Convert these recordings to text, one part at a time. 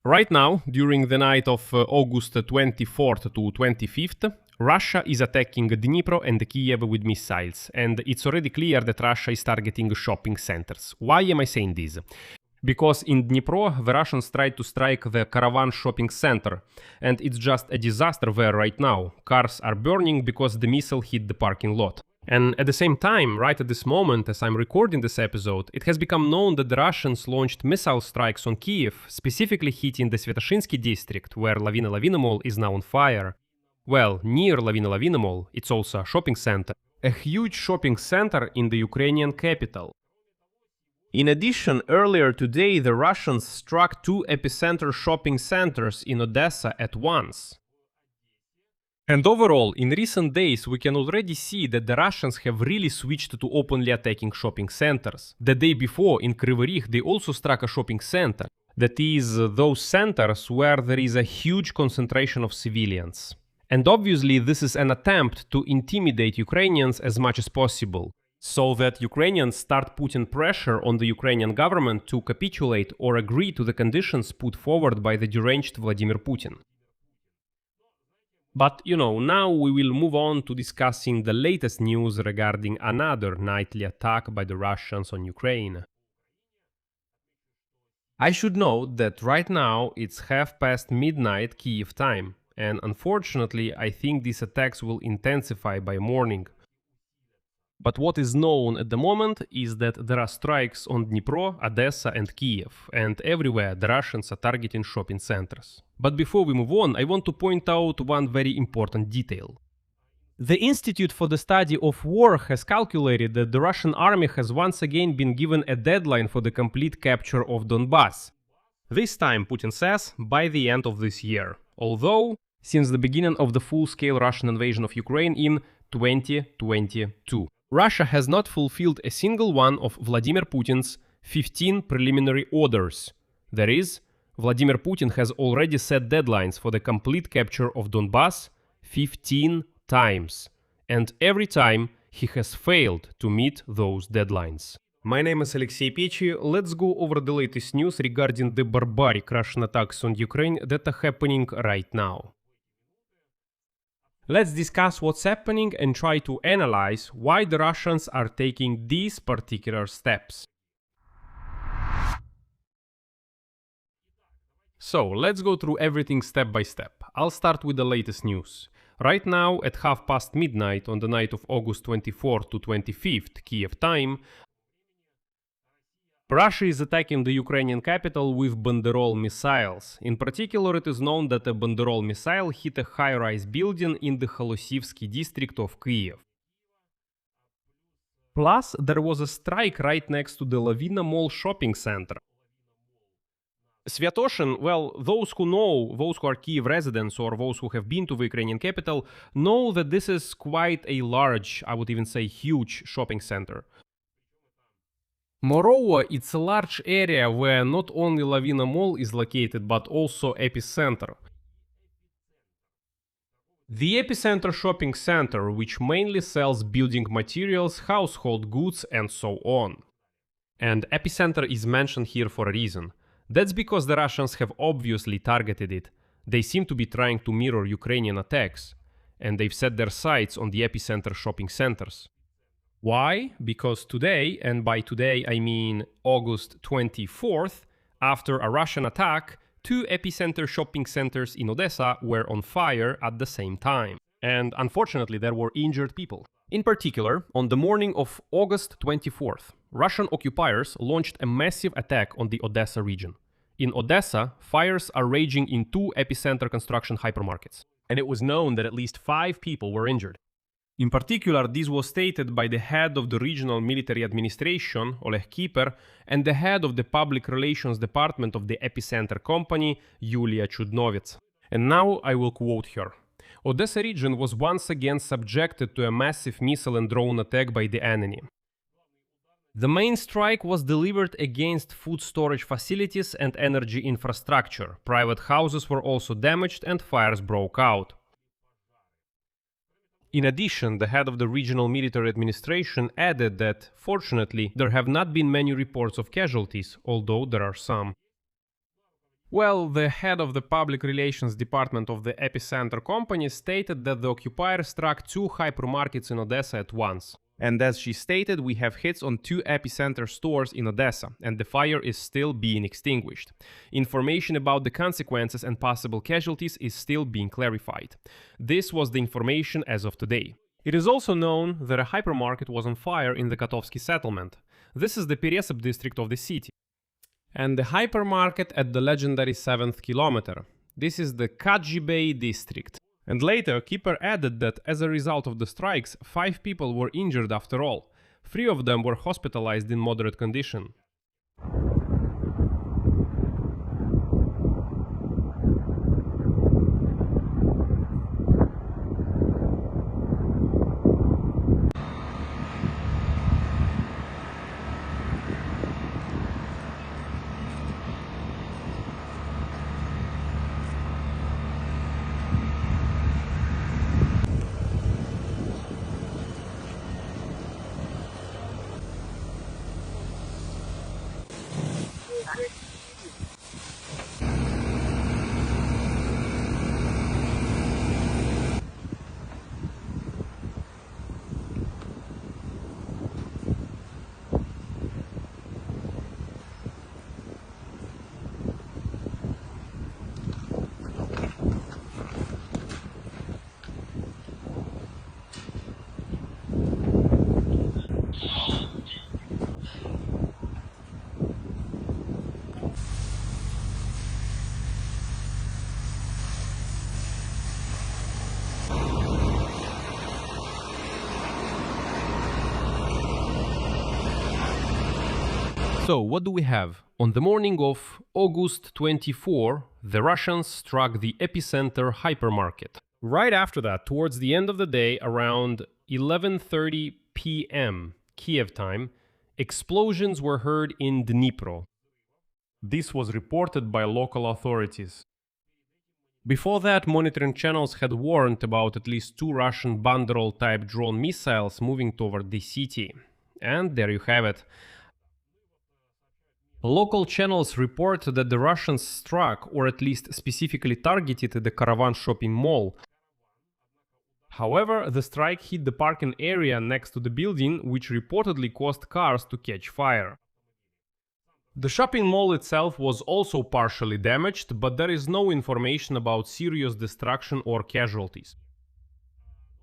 Right now, during the night of August 24th to 25th, Russia is attacking Dnipro and Kyiv with missiles, and it's already clear that Russia is targeting shopping centers. Why am I saying this? Because in Dnipro, the Russians tried to strike the Caravan shopping center, and it's just a disaster there right now. Cars are burning because the missile hit the parking lot. And at the same time, right at this moment, as I'm recording this episode, it has become known that the Russians launched missile strikes on Kyiv, specifically hitting the Svetoshinsky district, where Lavina Mall is now on fire. Well, near Lavina Mall, it's also a shopping center. A huge shopping center in the Ukrainian capital. In addition, earlier today, the Russians struck two epicenter shopping centers in Odesa at once. And overall, in recent days, we can already see that the Russians have really switched to openly attacking shopping centers. The day before, in Kryvyi Rih, they also struck a shopping center. That is, those centers where there is a huge concentration of civilians. And obviously, this is an attempt to intimidate Ukrainians as much as possible, so that Ukrainians start putting pressure on the Ukrainian government to capitulate or agree to the conditions put forward by the deranged Vladimir Putin. But, now we will move on to discussing the latest news regarding another nightly attack by the Russians on Ukraine. I should note that right now it's half past midnight Kyiv time, and unfortunately I think these attacks will intensify by morning. But what is known at the moment is that there are strikes on Dnipro, Odesa and Kyiv, and everywhere the Russians are targeting shopping centers. But before we move on, I want to point out one very important detail. The Institute for the Study of War has calculated that the Russian army has once again been given a deadline for the complete capture of Donbass. This time, Putin says, by the end of this year. Although, since the beginning of the full-scale Russian invasion of Ukraine in 2022. Russia has not fulfilled a single one of Vladimir Putin's 15 preliminary orders. That is, Vladimir Putin has already set deadlines for the complete capture of Donbass 15 times. And every time he has failed to meet those deadlines. My name is Alexey Pechi. Let's go over the latest news regarding the barbaric Russian attacks on Ukraine that are happening right now. Let's discuss what's happening and try to analyze why the Russians are taking these particular steps. So, let's go through everything step by step. I'll start with the latest news. Right now, at half past midnight on the night of August 24th to 25th Kyiv time, Russia is attacking the Ukrainian capital with Banderol missiles. In particular, it is known that a Banderol missile hit a high-rise building in the Holosivsky district of Kyiv. Plus, there was a strike right next to the Lavina Mall shopping center. Svetoshin, well, those who are Kyiv residents or those who have been to the Ukrainian capital, know that this is quite a large, I would even say huge shopping center. Moreover, it's a large area where not only Lavina Mall is located, but also Epicenter. The Epicenter shopping center, which mainly sells building materials, household goods, and so on. And Epicenter is mentioned here for a reason. That's because the Russians have obviously targeted it. They seem to be trying to mirror Ukrainian attacks, and they've set their sights on the Epicenter shopping centers. Why? Because today, and by today I mean August 24th, after a Russian attack, two Epicenter shopping centers in Odesa were on fire at the same time. And unfortunately there were injured people. In particular, on the morning of August 24th, Russian occupiers launched a massive attack on the Odesa region. In Odesa, fires are raging in two Epicenter construction hypermarkets. And it was known that at least 5 people were injured. In particular, this was stated by the head of the regional military administration, Oleg Kiper, and the head of the public relations department of the Epicenter company, Yulia Chudnovets. And now I will quote her. Odesa region was once again subjected to a massive missile and drone attack by the enemy. The main strike was delivered against food storage facilities and energy infrastructure. Private houses were also damaged and fires broke out. In addition, the head of the regional military administration added that, fortunately, there have not been many reports of casualties, although there are some. Well, the head of the public relations department of the Epicenter company stated that the occupier struck 2 hypermarkets in Odessa at once. And as she stated, we have hits on 2 Epicenter stores in Odessa, and the fire is still being extinguished. Information about the consequences and possible casualties is still being clarified. This was the information as of today. It is also known that a hypermarket was on fire in the Kotovsky settlement. This is the Peresop district of the city. And the hypermarket at the legendary 7th kilometer. This is the Kyiv district. And later, Keeper added that as a result of the strikes, 5 people were injured after all. 3 of them were hospitalized in moderate condition. So, what do we have? On the morning of August 24, the Russians struck the Epicenter hypermarket. Right after that, towards the end of the day, around 11:30 p.m. Kiev time, explosions were heard in Dnipro. This was reported by local authorities. Before that, monitoring channels had warned about at least 2 Russian Banderol-type drone missiles moving toward the city. And there you have it. Local channels report that the Russians struck, or at least specifically targeted, the Caravan shopping mall. However, the strike hit the parking area next to the building, which reportedly caused cars to catch fire. The shopping mall itself was also partially damaged, but there is no information about serious destruction or casualties.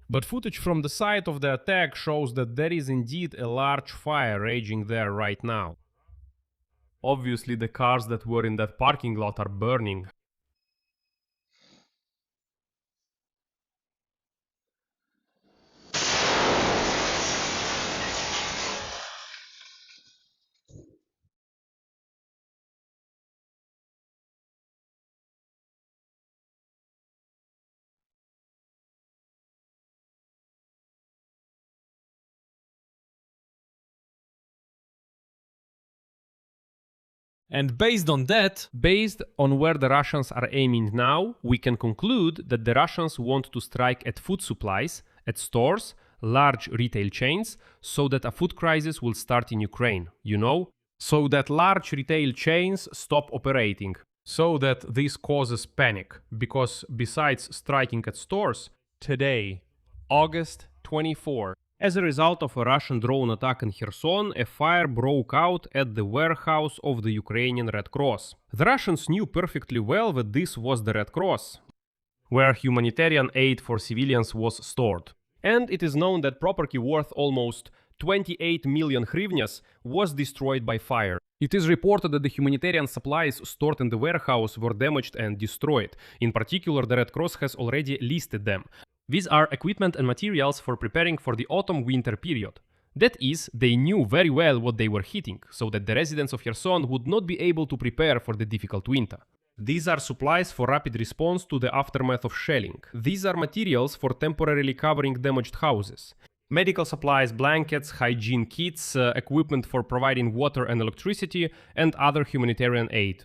But footage from the site of the attack shows that there is indeed a large fire raging there right now. Obviously, the cars that were in that parking lot are burning. And based on that, based on where the Russians are aiming now, we can conclude that the Russians want to strike at food supplies, at stores, large retail chains, so that a food crisis will start in Ukraine, so that large retail chains stop operating, so that this causes panic, because besides striking at stores, today, August 24, as a result of a Russian drone attack in Kherson, a fire broke out at the warehouse of the Ukrainian Red Cross. The Russians knew perfectly well that this was the Red Cross, where humanitarian aid for civilians was stored. And it is known that property worth almost 28 million hryvnias was destroyed by fire. It is reported that the humanitarian supplies stored in the warehouse were damaged and destroyed. In particular, the Red Cross has already listed them. These are equipment and materials for preparing for the autumn-winter period. That is, they knew very well what they were hitting, so that the residents of Kherson would not be able to prepare for the difficult winter. These are supplies for rapid response to the aftermath of shelling. These are materials for temporarily covering damaged houses. Medical supplies, blankets, hygiene kits, equipment for providing water and electricity, and other humanitarian aid.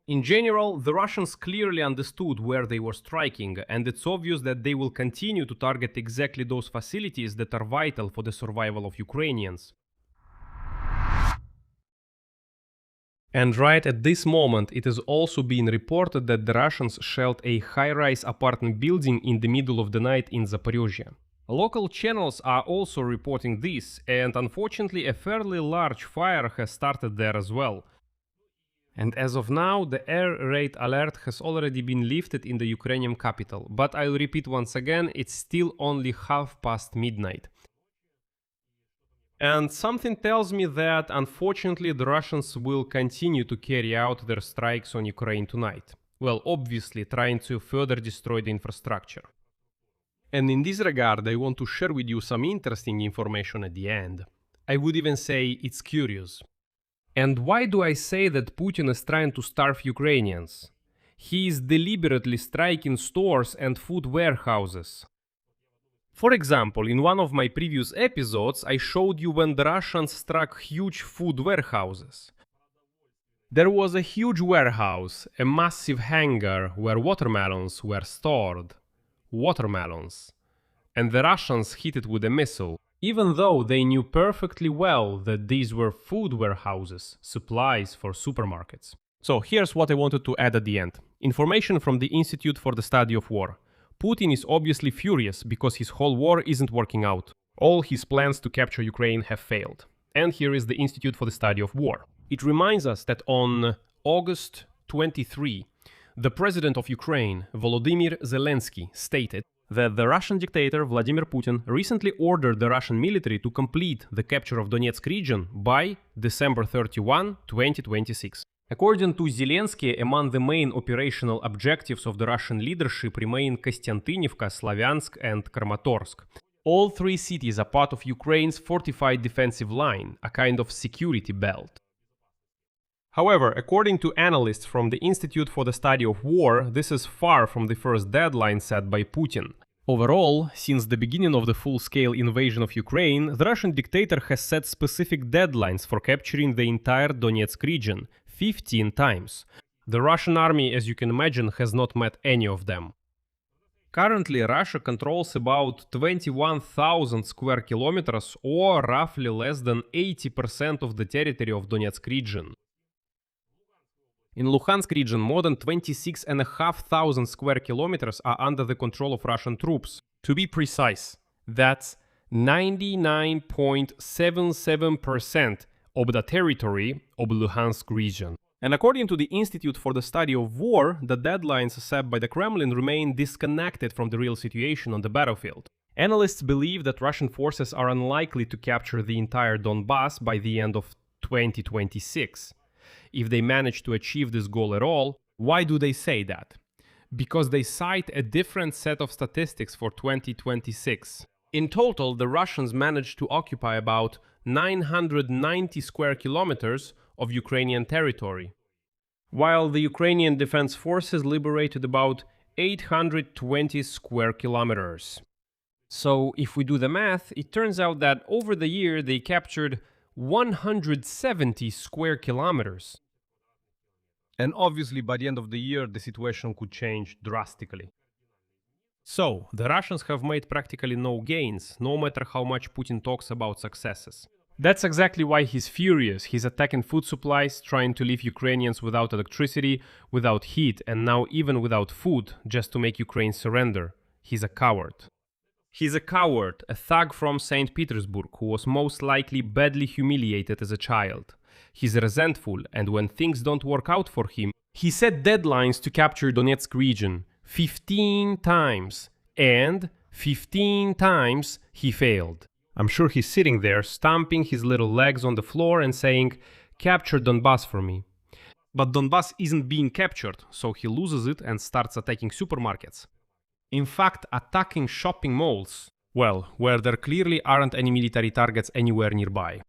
In general, the Russians clearly understood where they were striking, and it's obvious that they will continue to target exactly those facilities that are vital for the survival of Ukrainians. And right at this moment, it is also being reported that the Russians shelled a high-rise apartment building in the middle of the night in Zaporizhia. Local channels are also reporting this, and unfortunately a fairly large fire has started there as well. And as of now, the air raid alert has already been lifted in the Ukrainian capital, but I'll repeat once again, it's still only midnight. And something tells me that, unfortunately, the Russians will continue to carry out their strikes on Ukraine tonight. Well, obviously, trying to further destroy the infrastructure. And in this regard, I want to share with you some interesting information at the end. I would even say it's curious. And why do I say that Putin is trying to starve Ukrainians? He is deliberately striking stores and food warehouses. For example, in one of my previous episodes, I showed you when the Russians struck huge food warehouses. There was a huge warehouse, a massive hangar where watermelons were stored. Watermelons. And the Russians hit it with a missile, even though they knew perfectly well that these were food warehouses, supplies for supermarkets. So here's what I wanted to add at the end. Information from the Institute for the Study of War. Putin is obviously furious because his whole war isn't working out. All his plans to capture Ukraine have failed. And here is the Institute for the Study of War. It reminds us that on August 23, the president of Ukraine, Volodymyr Zelensky, stated that the Russian dictator Vladimir Putin recently ordered the Russian military to complete the capture of Donetsk region by December 31, 2026. According to Zelensky, among the main operational objectives of the Russian leadership remain Kostiantynivka, Slavyansk, and Kramatorsk. All three cities are part of Ukraine's fortified defensive line, a kind of security belt. However, according to analysts from the Institute for the Study of War, this is far from the first deadline set by Putin. Overall, since the beginning of the full-scale invasion of Ukraine, the Russian dictator has set specific deadlines for capturing the entire Donetsk region, 15 times. The Russian army, as you can imagine, has not met any of them. Currently, Russia controls about 21,000 square kilometers, or roughly less than 80% of the territory of Donetsk region. In Luhansk region, more than 26,500 square kilometers are under the control of Russian troops. To be precise, that's 99.77% of the territory of Luhansk region. And according to the Institute for the Study of War, the deadlines set by the Kremlin remain disconnected from the real situation on the battlefield. Analysts believe that Russian forces are unlikely to capture the entire Donbass by the end of 2026. If they manage to achieve this goal at all, why do they say that? Because they cite a different set of statistics for 2026. In total, the Russians managed to occupy about 990 square kilometers of Ukrainian territory, while the Ukrainian Defense Forces liberated about 820 square kilometers. So if we do the math, it turns out that over the year they captured 170 square kilometers. And obviously by the end of the year the situation could change drastically. So, the Russians have made practically no gains, no matter how much Putin talks about successes. That's exactly why he's furious. He's attacking food supplies, trying to leave Ukrainians without electricity, without heat, and now even without food, just to make Ukraine surrender. He's a coward. He's a coward, a thug from St. Petersburg, who was most likely badly humiliated as a child. He's resentful, and when things don't work out for him, he set deadlines to capture Donetsk region 15 times, and 15 times he failed. I'm sure he's sitting there, stamping his little legs on the floor and saying, "Capture Donbass for me." But Donbass isn't being captured, so he loses it and starts attacking supermarkets. In fact, attacking shopping malls, well, where there clearly aren't any military targets anywhere nearby.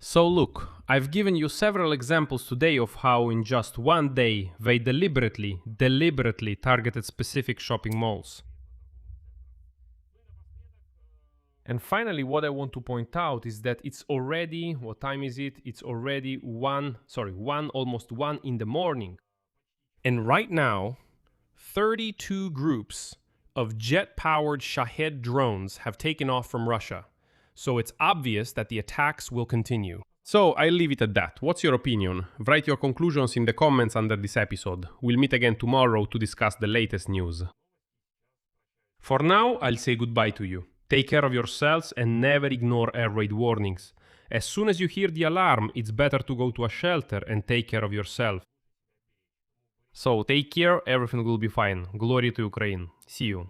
So look, I've given you several examples today of how in just one day they deliberately targeted specific shopping malls. And finally, what I want to point out is that it's already, what time is it? It's already almost 1 in the morning. And right now, 32 groups of jet-powered Shahed drones have taken off from Russia. So it's obvious that the attacks will continue. So, I'll leave it at that. What's your opinion? Write your conclusions in the comments under this episode. We'll meet again tomorrow to discuss the latest news. For now, I'll say goodbye to you. Take care of yourselves and never ignore air raid warnings. As soon as you hear the alarm, it's better to go to a shelter and take care of yourself. So, take care, everything will be fine. Glory to Ukraine. See you.